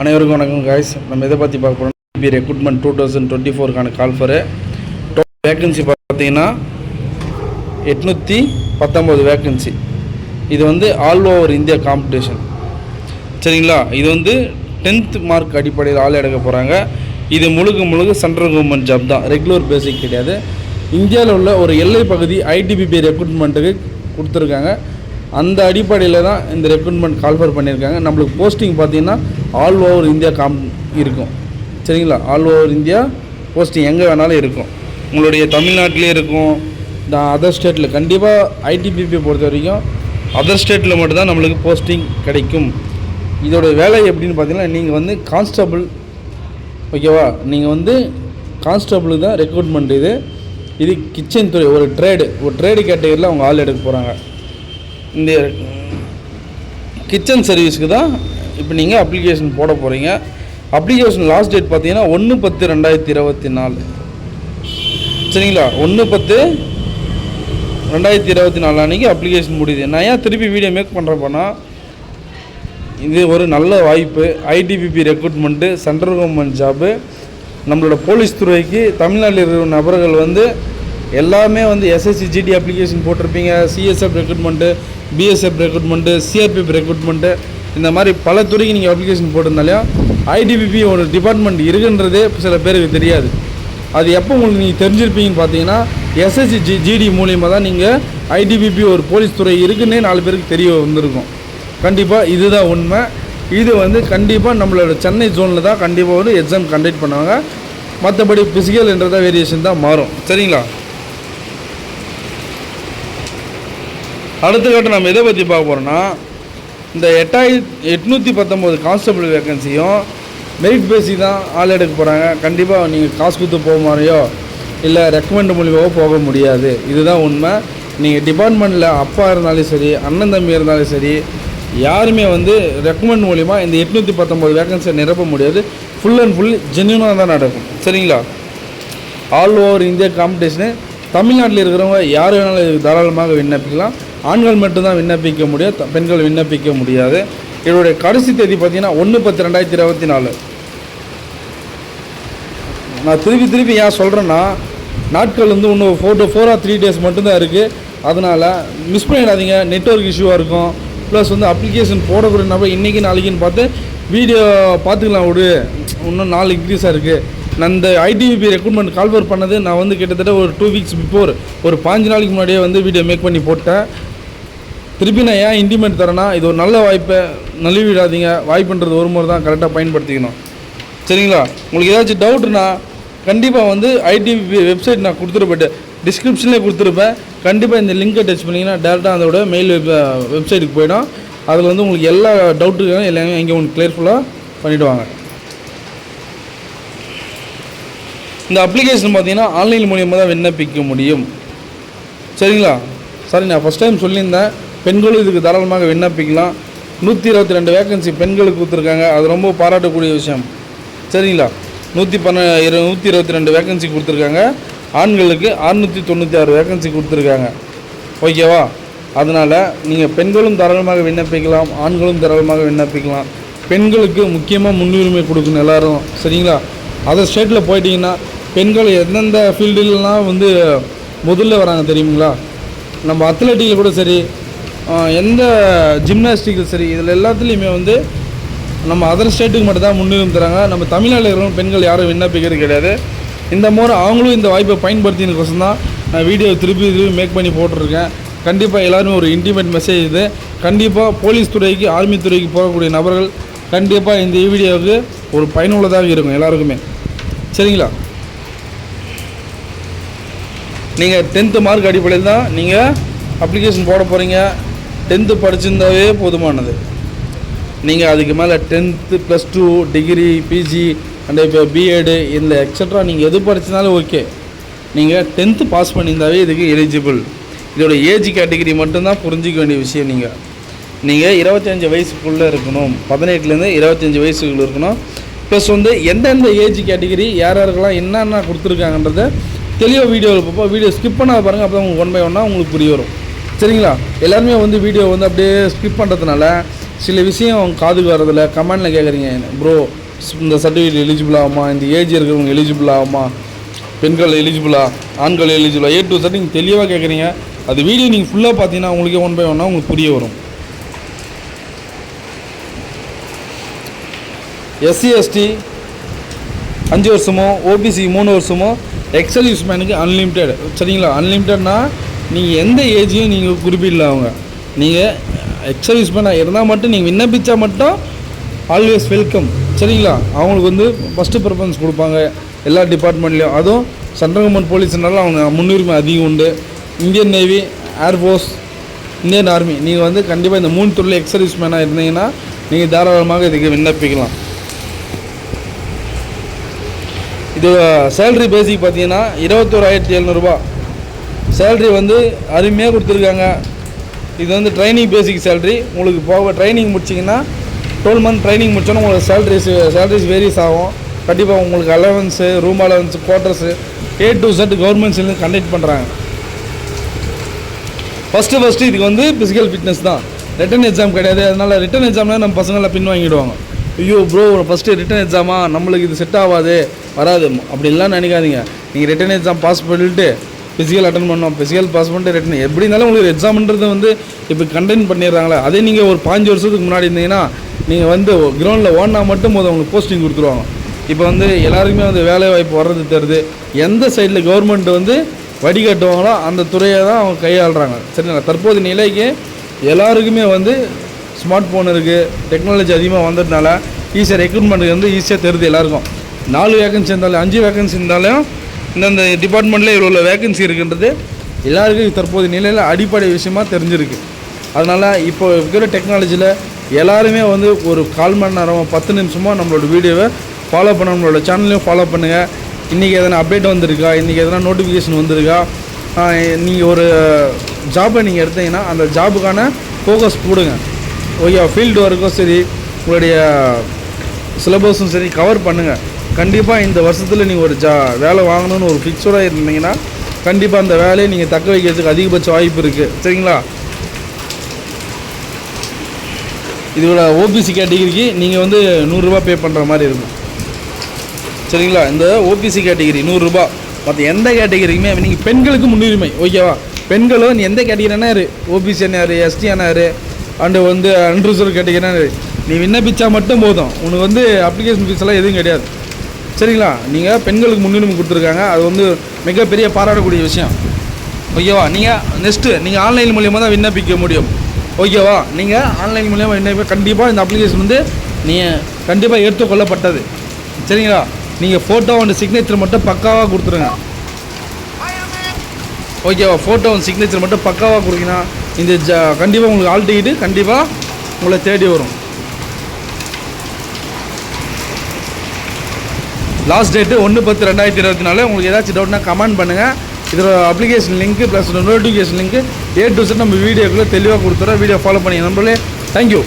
அனைவருக்கும் வணக்கம் காய்ஸ். நம்ம எதை பற்றி பார்க்க போகிறோம், ரெக்ரூட்மெண்ட் 2024 கால்ஃபரு. டோட்டல் வேக்கன்சி பார்த்தீங்கன்னா 819 வேக்கன்சி. இது வந்து ஆல் ஓவர் இந்தியா காம்படிஷன், சரிங்களா? இது வந்து 10th மார்க் அடிப்படையில் ஆள் எடுக்க போகிறாங்க. இது முழுக்க சென்ட்ரல் கவர்மெண்ட் ஜாப் தான், ரெகுலர் பேசிக் கிடையாது. இந்தியாவில் உள்ள ஒரு எல்லை பகுதி ஐடிபிபி ரெக்ரூட்மெண்ட்டுக்கு கொடுத்துருக்காங்க. அந்த அடிப்படையில் தான் இந்த ரெக்ரூட்மெண்ட் கால்ஃபர் பண்ணியிருக்காங்க. நம்மளுக்கு போஸ்டிங் பார்த்தீங்கன்னா ஆல் ஓவர் இந்தியா இருக்கும், சரிங்களா? ஆல் ஓவர் இந்தியா போஸ்டிங் எங்கே வேணாலும் இருக்கும். உங்களுடைய தமிழ்நாட்டிலே இருக்கும், இந்த அதர் ஸ்டேட்டில் கண்டிப்பாக ஐடிபிபி பொறுத்த வரைக்கும் அதர் ஸ்டேட்டில் மட்டும்தான் நம்மளுக்கு போஸ்டிங் கிடைக்கும். இதோட வேலை எப்படின்னு பார்த்தீங்கன்னா, நீங்கள் வந்து கான்ஸ்டபிள், ஓகேவா? நீங்கள் வந்து கான்ஸ்டபிளுக்கு தான் ரெக்ரூட்மெண்ட். இது கிச்சன் துறை, ஒரு ட்ரேடு கேட்டகரியில் அவங்க ஆள் எடுக்க போகிறாங்க. இந்த கிச்சன் சர்வீஸுக்கு தான் இப்போ நீங்கள் அப்ளிகேஷன் போட போகிறீங்க. அப்ளிகேஷன் லாஸ்ட் டேட் பார்த்தீங்கன்னா 1/10/2024, சரிங்களா? 1/10/2024 அன்றைக்கி அப்ளிகேஷன் முடியுது. நான் ஏன் திருப்பி வீடியோ மேக் பண்ணுறப்போனா, இது ஒரு நல்ல வாய்ப்பு. ITBP recruitment, central government job. நம்மளோட போலீஸ் துறைக்கு தமிழ்நாட்டில் இருக்கிற நபர்கள் வந்து எல்லாமே வந்து எஸ்எஸ்சி ஜிடி அப்ளிகேஷன் போட்டிருப்பீங்க. CSF recruitment, BSF recruitment, CRPF recruitment, இந்த மாதிரி பல துறைக்கு நீங்கள் அப்ளிகேஷன் போட்டிருந்தாலையும் ஐடிபிபி ஒரு டிபார்ட்மெண்ட் இருக்குன்றதே சில பேருக்கு தெரியாது. அது எப்போ உங்களுக்கு நீங்கள் தெரிஞ்சிருப்பீங்கன்னு பார்த்தீங்கன்னா, எஸ்எஸ்சி ஜிடி மூலியமாக தான் நீங்கள் ஐடிபிபி ஒரு போலீஸ் துறை இருக்குன்னே 4 பேருக்கு தெரிய வந்திருக்கும். கண்டிப்பாக இதுதான் உண்மை. இது வந்து கண்டிப்பாக நம்மளோட சென்னை ஜோனில் தான் கண்டிப்பாக ஒரு எக்ஸாம் கண்டக்ட் பண்ணுவாங்க. மற்றபடி ஃபிசிக்கல்ன்றதான் வேரியேஷன் தான் மாறும், சரிங்களா? அடுத்த கட்டம் நம்ம எதை பற்றி பார்க்க போகிறோன்னா, இந்த 819 கான்ஸ்டபிள் வேக்கன்சியும் மெரிட் பேசி தான் ஆள் எடுக்க போகிறாங்க. கண்டிப்பாக நீங்கள் காசு கொடுத்து போக மாதிரியோ இல்லை ரெக்கமெண்ட் மூலியமாவோ போக முடியாது. இதுதான் உண்மை. நீங்கள் டிபார்ட்மெண்ட்டில் அப்பா இருந்தாலும் சரி, அண்ணன் தம்பி இருந்தாலும் சரி, யாருமே வந்து ரெக்கமெண்ட் மூலிமா இந்த 819 வேக்கன்சியை நிரப்ப முடியாது. ஃபுல் அண்ட் ஃபுல் ஜென்யூனாக தான் நடக்கும், சரிங்களா? All over India competition. தமிழ்நாட்டில் இருக்கிறவங்க யார் வேணாலும் இதுக்கு தாராளமாக விண்ணப்பிக்கலாம். ஆண்கள் மட்டும்தான் விண்ணப்பிக்க முடியும், பெண்கள் விண்ணப்பிக்க முடியாது. இதோடைய கடைசி தேதி பார்த்தீங்கன்னா 1/10/2024. நான் திருப்பி ஏன் சொல்கிறேன்னா, நாட்கள் வந்து இன்னும் 4 or 3 days மட்டும்தான் இருக்குது. அதனால் மிஸ் பண்ணிடாதீங்க. நெட்வொர்க் இஷ்யூவாக இருக்கும். ப்ளஸ் வந்து அப்ளிகேஷன் போடக்கூடிய நபர் இன்றைக்கி நாளைக்குன்னு பார்த்து வீடியோ பார்த்துக்கலாம். இன்னும் 4 இன்க்ரீஸாக இருக்குது. நான் இந்த ஐடிபிபி ரெக்ரூட்மெண்ட் கால்ஃபர் பண்ணது நான் வந்து கிட்டத்தட்ட ஒரு 2 weeks பிஃபோர், ஒரு 5 நாளைக்கு முன்னாடியே வந்து வீடியோ மேக் பண்ணி போட்டேன். திருப்பி நான் ஏன் இன்டிமேட் தரேன்னா, இது ஒரு நல்ல வாய்ப்பை நழுவிடாதீங்க. வாய்ப்புன்றது ஒரு முறை தான், கரெக்டாக பயன்படுத்திக்கணும், சரிங்களா? உங்களுக்கு ஏதாச்சும் டவுட்னா கண்டிப்பாக வந்து ஐடிபிபி வெப்சைட் நான் கொடுத்துருப்பேன், டிஸ்கிரிப்ஷன்லேயே கொடுத்துருப்பேன். கண்டிப்பாக இந்த லிங்கை டச் பண்ணிங்கன்னா டேரெக்டாக அதோட மெயில் வெப்சைட்டுக்கு போய்டும். அதில் வந்து உங்களுக்கு எல்லா டவுட்டுக்கும் எல்லாமே இங்கே உங்களுக்கு கிளியர்ஃபுல்லாக பண்ணிவிடுவாங்க. இந்த அப்ளிகேஷன் பார்த்தீங்கன்னா ஆன்லைன் மூலியமாக தான் விண்ணப்பிக்க முடியும், சரிங்களா? சரி, நான் ஃபஸ்ட் டைம் சொல்லியிருந்தேன், பெண்களும் இதுக்கு தாராளமாக விண்ணப்பிக்கலாம். 122 வேக்கன்சி பெண்களுக்கு கொடுத்துருக்காங்க. அது ரொம்ப பாராட்டக்கூடிய விஷயம், சரிங்களா? 122 வேக்கன்சி கொடுத்துருக்காங்க. ஆண்களுக்கு 696 வேக்கன்சி கொடுத்துருக்காங்க, ஓகேவா? அதனால் நீங்கள் பெண்களும் தாராளமாக விண்ணப்பிக்கலாம், ஆண்களும் தாராளமாக விண்ணப்பிக்கலாம். பெண்களுக்கு முக்கியமாக முன்னுரிமை கொடுக்கணும் எல்லோரும், சரிங்களா? அதர் ஸ்டேட்டில் போயிட்டீங்கன்னா பெண்கள் எந்தெந்த ஃபீல்டுலாம் வந்து முதல்ல வராங்க தெரியுங்களா? நம்ம அத்லட்டிக்கில் கூட சரி, எந்த ஜிம்னாஸ்டிக்கில் சரி, இதில் எல்லாத்துலேயுமே வந்து நம்ம அதர் ஸ்டேட்டுக்கு மட்டும் தான் முன்னுரிமை தராங்க. நம்ம தமிழ்நாட்டில் இருக்கிறவங்க பெண்கள் யாரும் விண்ணப்பிக்கிறது கிடையாது. இந்த முறை அவங்களும் இந்த வாய்ப்பை பயன்படுத்தினதுக்கோசம் தான் நான் வீடியோ திருப்பி மேக் பண்ணி போட்டிருக்கேன். கண்டிப்பாக எல்லோருமே ஒரு இன்டிமேட் மெசேஜ் இது. கண்டிப்பாக போலீஸ் துறைக்கு, ஆர்மி துறைக்கு போகக்கூடிய நபர்கள் கண்டிப்பாக இந்த வீடியோவுக்கு ஒரு பயனுள்ளதாக இருக்கும் எல்லாருக்குமே, சரிங்களா? நீங்கள் 10th மார்க் அடிப்படையில் தான் நீங்கள் அப்ளிகேஷன் போட போகிறீங்க. 10th படிச்சிருந்தாவே போதுமானது. நீங்கள் அதுக்கு மேலே 10th +2 டிகிரி, பிஜி அண்ட் இப்போ பிஎட் இல்லை எக்ஸட்ரா நீங்கள் எது படிச்சிருந்தாலும் ஓகே. நீங்கள் 10th பாஸ் பண்ணியிருந்தாவே இதுக்கு எலிஜிபிள். இதோட ஏஜ் கேட்டகிரி மட்டும்தான் புரிஞ்சிக்க வேண்டிய விஷயம். நீங்கள் 25 வயசுக்குள்ளே இருக்கணும், 18லேருந்து 25 வயசுக்குள்ளே இருக்கணும். ப்ளஸ் வந்து எந்தெந்த ஏஜ் கேட்டகிரி யாருக்கெல்லாம் என்னென்ன கொடுத்துருக்காங்கன்றத தெளிவாக வீடியோவில் பார்ப்போம். வீடியோ ஸ்கிப் பண்ணாத பாருங்கள், அப்போ தான் உங்களுக்கு 1 by 1 உங்களுக்கு புரிய வரும், சரிங்களா? எல்லாருமே வந்து வீடியோ வந்து அப்படியே ஸ்கிப் பண்ணுறதுனால சில விஷயம் காதுக்கு வரதில்ல, கமெண்டில் கேட்குறீங்க ப்ரோ இந்த சர்டிஃபிகேட் எலிஜிபிள் ஆகுமா, இந்த ஏஜ் இருக்கிறவங்க எலிஜிபிள் ஆகுமா, பெண்கள் எலிஜிபிளா, ஆண்கள் எலிஜிபிளா, A to Z நீங்கள் தெளிவாக கேட்குறீங்க. அது வீடியோ நீங்கள் ஃபுல்லாக பார்த்தீங்கன்னா உங்களுக்கே 1 by 1 உங்களுக்கு புரிய வரும். SC ST 5 வருஷமோ, OBC 3 வருஷமோ, எக்ஸல் யூஸ்மேனுக்கு அன்லிமிட்டெட். சரிங்களா? அன்லிமிட்டட்னா நீங்கள் எந்த ஏஜையும் நீங்கள் குறிப்பிடல. அவங்க நீங்கள் எக்ஸல் யூஸ்மேனாக இருந்தால் மட்டும் நீங்கள் விண்ணப்பித்தா மட்டும் ஆல்வேஸ் வெல்கம். சரிங்களா? அவங்களுக்கு வந்து ஃபஸ்ட்டு ப்ரிஃபரன்ஸ் கொடுப்பாங்க எல்லா டிபார்ட்மெண்ட்லேயும். அதுவும் சென்ட்ரல் கவர்மெண்ட் போலீஸ்னால அவங்க முன்னுரிமை அதிகம் உண்டு. Indian navy, air force, Indian army, நீங்கள் வந்து கண்டிப்பாக இந்த 3 துறையில் எக்ஸல் யூஸ்மேனாக இருந்தீங்கன்னா நீங்கள் தாராளமாக இதுக்கு விண்ணப்பிக்கலாம். இது சேல்ரி பேசிக் பார்த்தீங்கன்னா 21,700 சேல்ரி வந்து அருமையாக கொடுத்துருக்காங்க. இது வந்து ட்ரைனிங் பேசிக் சேல்ரி. உங்களுக்கு போக ட்ரைனிங் முடிச்சிங்கன்னா 12 மந்த் ட்ரைனிங் முடிச்சோன்னா உங்களுக்கு சேலரிஸ் வேரியஸ் ஆகும். கண்டிப்பாக உங்களுக்கு allowance, room allowance, quarters A to Z கவர்மெண்ட்ஸ்லேருந்து கண்டக்ட் பண்ணுறாங்க. ஃபஸ்ட்டு இதுக்கு வந்து ஃபிசிக்கல் ஃபிட்னஸ் தான், ரிட்டன் எக்ஸாம் கிடையாது. அதனால் ரிட்டன் எக்ஸாம்னால் நம்ம பசங்களாம் பின் வாங்கிடுவாங்க. ஐயோ ப்ரோ ஃபஸ்ட்டு ரிட்டன் எக்ஸாமா, நம்மளுக்கு இது செட் ஆகாது வராது அப்படின்லாம் நினைக்காதீங்க. நீங்கள் ரிட்டன் எக்ஸாம் பாஸ் பண்ணிவிட்டு ஃபிசிக்கல் அட்டன் பண்ணோம், ஃபிசிக்கல் பாஸ் பண்ணிட்டு ரிட்டன் எப்படி இருந்தாலும் உங்களுக்கு எக்ஸாம்ன்றது வந்து இப்போ கண்டெக்ட் பண்ணிடுறாங்களே. அதே நீங்கள் ஒரு 5 வருஷத்துக்கு முன்னாடி இருந்தீங்கன்னா நீங்கள் வந்து கிரவுண்டில் ஓடினா மட்டும் போதும் உங்களுக்கு போஸ்டிங் கொடுத்துருவாங்க. இப்போ வந்து எல்லாருக்குமே வந்து வேலை வாய்ப்பு வர்றது தெரியுது. எந்த சைடில் கவர்மெண்ட் வந்து வடிகட்டுவாங்களோ அந்த துறையை தான் அவங்க கையாளுறாங்க. சரிங்களா? தற்போது நிலைக்கு எல்லாருக்குமே வந்து ஸ்மார்ட் ஃபோன் இருக்குது, டெக்னாலஜி அதிகமாக வந்ததுனால ஈஸியாக ரெக்ரூட்மெண்ட்டுக்கு வந்து ஈஸியாக தெரியுது எல்லாருக்கும். 4 வேகன்சி இருந்தாலும் 5 வேகன்சி இருந்தாலும் இந்தந்த டிபார்ட்மெண்ட்டில் இவ்வளோ வேகன்சி இருக்குன்றது எல்லாருக்கும் தற்போது நிலையில் அடிப்படை விஷயமாக தெரிஞ்சிருக்கு. அதனால் இப்போ இருக்கிற டெக்னாலஜியில் எல்லாருமே வந்து ஒரு 1/4 மணி நேரம் 10 நிமிஷமாக நம்மளோட வீடியோவை ஃபாலோ பண்ண, நம்மளோட சேனல்லையும் ஃபாலோ பண்ணுங்கள். இன்றைக்கி எதனா அப்டேட் வந்திருக்கா, இன்றைக்கி எதனா நோட்டிஃபிகேஷன் வந்திருக்கா, நீங்கள் ஒரு ஜாப்பை நீங்கள் எடுத்தீங்கன்னா அந்த ஜாபுக்கான ஃபோக்கஸ் கொடுங்க. ஓகே, ஃபீல்டு ஒர்க்கும் சரி, உங்களுடைய சிலபஸும் சரி கவர் பண்ணுங்கள். கண்டிப்பாக இந்த வருஷத்தில் நீங்கள் ஒரு வேலை வாங்கணும்னு ஒரு ஃபிக்ஸோடாக இருந்தீங்கன்னா கண்டிப்பாக அந்த வேலையை நீங்கள் தக்க வைக்கிறதுக்கு அதிகபட்ச வாய்ப்பு இருக்குது. சரிங்களா? இதோட OBC கேட்டகிரிக்கு நீங்கள் வந்து 100 ரூபா பே பண்ணுற மாதிரி இருக்கும். சரிங்களா? இந்த OBC கேட்டகிரி 100 ரூபா. மற்ற எந்த கேட்டகிரிக்குமே நீங்கள் பெண்களுக்கு முன்னுரிமை. ஓகேவா? பெண்களும் நீ எந்த கேட்டகிரினா OBC என்ன, ST என்ன, அண்டு வந்து அன்ரிசர்வ் கேட்டகிரினா நீ விண்ணப்பிச்சா மட்டும் போதும். உனக்கு வந்து அப்ளிகேஷன் ஃபீஸ் எல்லாம் எதுவும் கிடையாது. சரிங்களா? நீங்கள் பெண்களுக்கு முன்னுரிமை கொடுத்துருக்காங்க. அது வந்து மிகப்பெரிய பாராட்டக்கூடிய விஷயம். ஓகேவா? நீங்கள் ஆன்லைன் மூலியமாக தான் விண்ணப்பிக்க முடியும். ஓகேவா? நீங்கள் ஆன்லைன் மூலியமாக விண்ணப்ப கண்டிப்பாக இந்த அப்ளிகேஷன் வந்து நீங்கள் கண்டிப்பாக ஏற்றுக்கொள்ளப்பட்டது. சரிங்களா? நீங்கள் ஃபோட்டோ அண்ட் சிக்னேச்சர் மட்டும் பக்காவாக கொடுத்துருங்க. ஓகேவா? ஃபோட்டோ அண்ட் சிக்னேச்சர் மட்டும் பக்காவாக கொடுத்தீங்கன்னா இந்த கண்டிப்பாக உங்களுக்கு ஆல் டிக்கெட்டு கண்டிப்பாக உங்களை தேடி வரும். Last date 1/10/2024. உங்களுக்கு ஏதாச்சும் டவுட்னா கமெண்ட் பண்ணுங்கள். இதோட application link plus notification link A to Z நம்ம வீடியோக்குள்ளே தெளிவாக கொடுத்துறோம். வீடியோ ஃபாலோ பண்ணி நம்பளே. தேங்க்யூ.